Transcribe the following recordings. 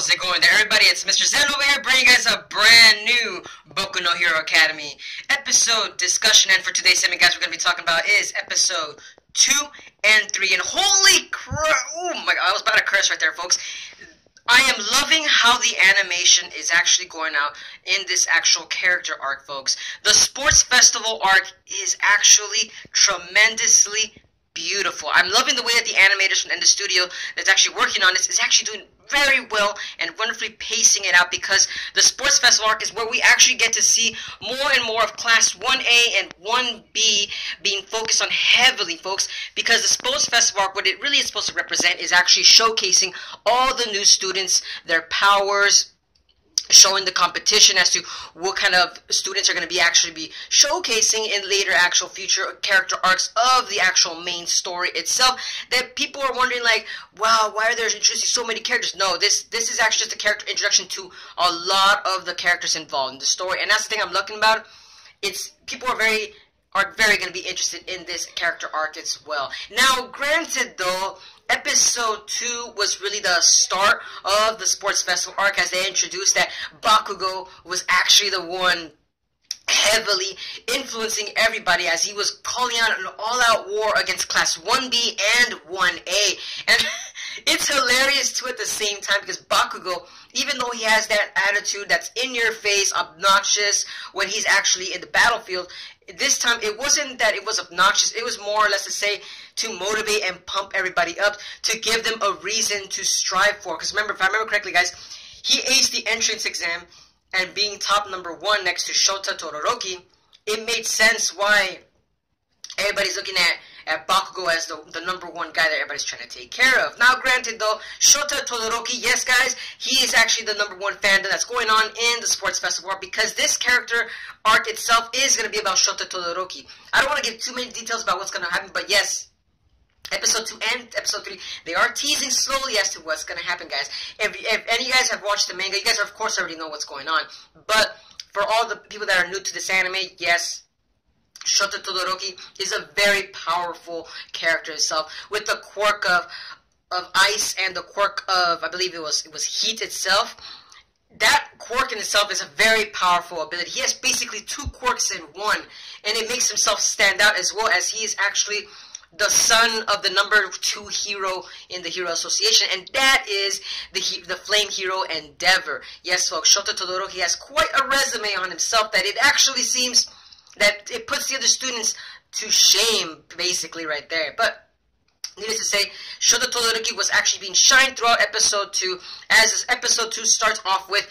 How's it going there, everybody? It's Mr. Zen over here bringing you guys a brand new Boku no Hero Academy episode discussion. And for today's segment, guys, we're going to be talking about is episode 2 and 3. And holy crap, oh my god, I was about to curse right there, folks. I am loving how the animation is actually going out in this actual character arc, folks. The sports festival arc is actually tremendously beautiful. I'm loving the way that the animators and the studio that's actually working on this is actually doing very well and wonderfully pacing it out, because the sports festival arc is where we actually get to see more and more of class 1A and 1B being focused on heavily, folks, because the sports festival arc, what it really is supposed to represent is actually showcasing all the new students, their powers, showing the competition as to what kind of students are going to be actually be showcasing in later actual future character arcs of the actual main story itself. That people are wondering, like, wow, why are there introducing so many characters? No, this is actually just a character introduction to a lot of the characters involved in the story, and that's the thing I'm looking about. It's people are very going to be interested in this character arc as well. Now, granted though, Episode 2 was really the start of the sports festival arc, as they introduced that Bakugo was actually the one heavily influencing everybody, as he was calling out an all-out war against Class 1B and 1A. And it's hilarious too at the same time, because Bakugo, even though he has that attitude that's in your face, obnoxious when he's actually in the battlefield, this time it wasn't that it was obnoxious. It was more or less to say, to motivate and pump everybody up, to give them a reason to strive for. Because remember, if I remember correctly, guys, he aced the entrance exam, and being top number 1 next to Shota Todoroki, it made sense why everybody's looking at Bakugo as the number 1 guy that everybody's trying to take care of. Now, granted though, Shota Todoroki, yes guys, he is actually the number 1 fandom that's going on in the sports festival arc, because this character arc itself is going to be about Shota Todoroki. I don't want to give too many details about what's going to happen, but yes, Episode 2 and Episode 3, they are teasing slowly as to what's going to happen, guys. If any of you guys have watched the manga, you guys, of course, already know what's going on. But for all the people that are new to this anime, yes, Shota Todoroki is a very powerful character itself, with the quirk of ice and the quirk of, I believe it was heat itself. That quirk in itself is a very powerful ability. He has basically 2 quirks in one, and it makes himself stand out, as well as he is actually the son of the number 2 hero in the Hero Association, and that is the flame hero Endeavor. Yes, folks, Shota Todoroki has quite a resume on himself that it actually seems that it puts the other students to shame, basically, right there. But needless to say, Shota Todoroki was actually being shined throughout Episode 2, as Episode 2 starts off with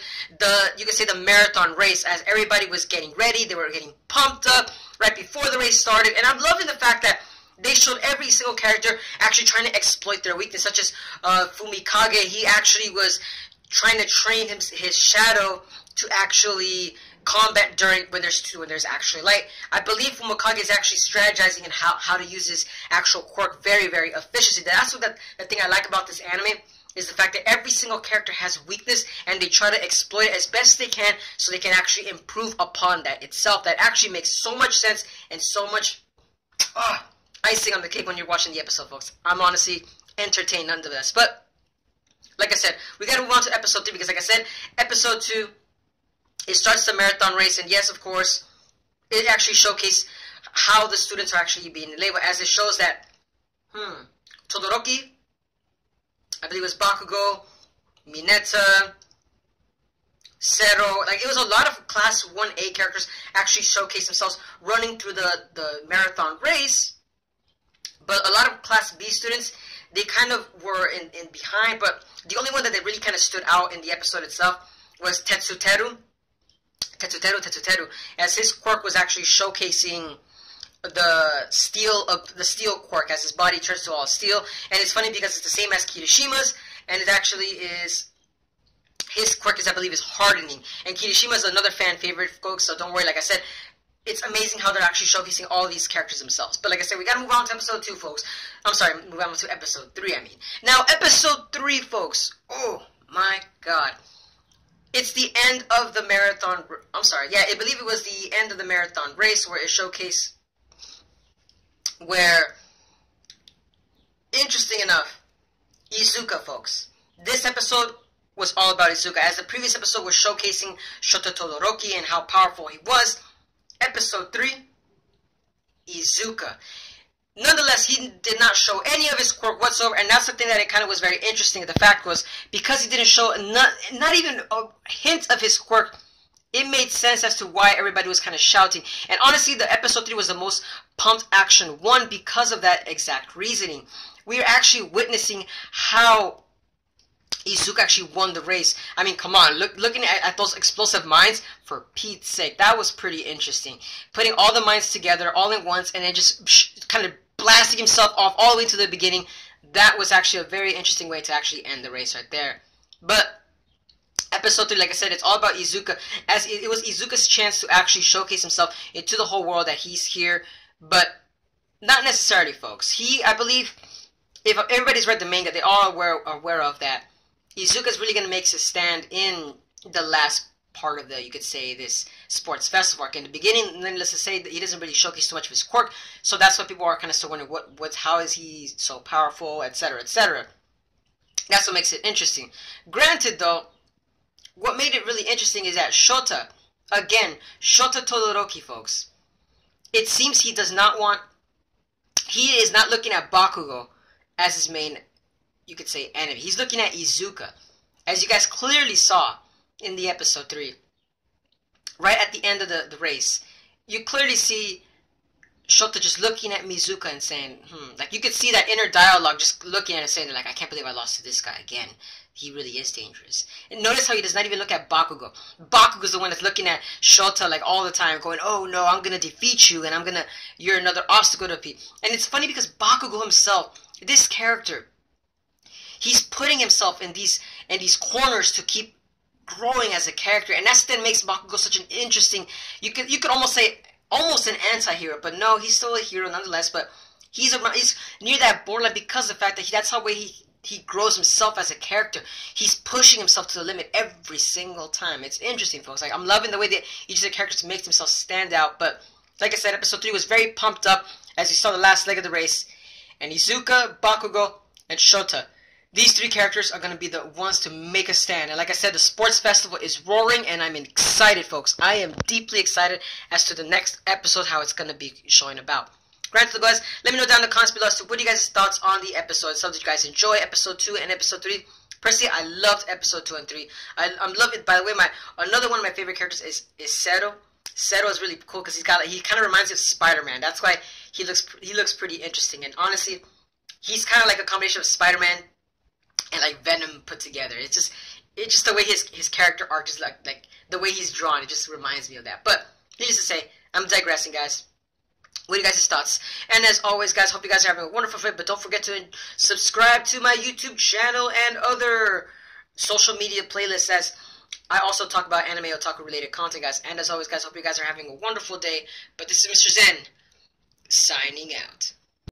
you can say the marathon race, as everybody was getting ready, they were getting pumped up right before the race started, and I'm loving the fact that they showed every single character actually trying to exploit their weakness, such as Fumikage. He actually was trying to train his shadow to actually combat when there's actually light. I believe Fumikage is actually strategizing in how to use his actual quirk very, very efficiently. That's what the thing I like about this anime, is the fact that every single character has weakness, and they try to exploit it as best they can, so they can actually improve upon that itself. That actually makes so much sense and so much icing on the cake when you're watching the episode, folks. I'm honestly entertained nonetheless. But like I said, we gotta move on to Episode 3, because like I said, Episode 2, it starts the marathon race, and yes, of course, it actually showcases how the students are actually being labeled, as it shows that Todoroki, I believe it was Bakugo, Mineta, Zero, like it was a lot of Class 1A characters actually showcase themselves running through the marathon race. But a lot of Class B students, they kind of were in behind, but the only one that they really kind of stood out in the episode itself was Tetsuteru, as his quirk was actually showcasing the steel quirk, as his body turns to all steel. And it's funny because it's the same as Kirishima's, and it actually is, his quirk is, I believe, is hardening. And Kirishima is another fan favorite, folks, so don't worry. Like I said, it's amazing how they're actually showcasing all these characters themselves. But like I said, we gotta move on to Episode 2, folks. I'm sorry, move on to Episode 3, I mean. Now, Episode 3, folks. Oh, my God. It's the end of the marathon. I'm sorry, yeah, I believe it was the end of the marathon race, where it showcased where, interesting enough, Izuka, folks. This episode was all about Izuka. As the previous episode was showcasing Shota Todoroki and how powerful he was, episode 3, Izuka. Nonetheless, he did not show any of his quirk whatsoever, and that's the thing that it kind of was very interesting. The fact was, because he didn't show not even a hint of his quirk, it made sense as to why everybody was kind of shouting. And honestly, the episode 3 was the most pumped action one because of that exact reasoning. We are actually witnessing how Izuka actually won the race. I mean, come on, looking at those explosive mines, for Pete's sake, that was pretty interesting. Putting all the mines together all at once and then just kind of blasting himself off all the way to the beginning, that was actually a very interesting way to actually end the race right there. But episode 3, like I said, it's all about Izuka, as it was Izuka's chance to actually showcase himself into the whole world that he's here, but not necessarily, folks. I believe, if everybody's read the manga, they all are aware of that. Izuka's really going to make his stand in the last part of the, you could say, this sports festival arc. In the beginning, then let's just say that he doesn't really showcase too much of his quirk, so that's what people are kind of still wondering, how is he so powerful, etc., etc. That's what makes it interesting. Granted, though, what made it really interesting is that Shota, again, Shota Todoroki, folks, it seems he is not looking at Bakugo as his main, you could say, enemy. He's looking at Izuka. As you guys clearly saw in the episode 3, right at the end of the race, you clearly see Shota just looking at Mizuka and saying, like, you could see that inner dialogue just looking at it saying, like, I can't believe I lost to this guy again. He really is dangerous. And notice how he does not even look at Bakugo. Bakugo's the one that's looking at Shota, like, all the time, going, oh no, I'm gonna defeat you, and you're another obstacle to beat. And it's funny because Bakugo himself, this character, he's putting himself in these corners to keep growing as a character, and that's what makes Bakugo such an interesting, you could almost say, almost an anti-hero, but no, he's still a hero nonetheless, but he's near that borderline because of the fact that that's how he grows himself as a character. He's pushing himself to the limit every single time. It's interesting, folks. Like, I'm loving the way that each of the characters makes themselves stand out, but like I said, episode 3 was very pumped up as we saw the last leg of the race, and Izuka, Bakugo, and Shota, these 3 characters are going to be the ones to make a stand. And like I said, the sports festival is roaring, and I'm excited, folks. I am deeply excited as to the next episode, how it's going to be showing about. Granted, guys, let me know down in the comments below as to what are you guys' thoughts on the episode. Some of you guys enjoy episode 2 and episode 3. Personally, I loved episode 2 and 3. I'm loving it. By the way, another one of my favorite characters is Zero. Zero is really cool because he kind of reminds me of Spider-Man. That's why he looks pretty interesting. And honestly, he's kind of like a combination of Spider-Man and like Venom put together. It's just the way his character arc is like the way he's drawn. It just reminds me of that. But needless to say, I'm digressing, guys. What are you guys' thoughts? And as always, guys, hope you guys are having a wonderful day. But don't forget to subscribe to my YouTube channel and other social media playlists, as I also talk about anime otaku related content, guys. And as always, guys, hope you guys are having a wonderful day. But this is Mr. Zen signing out.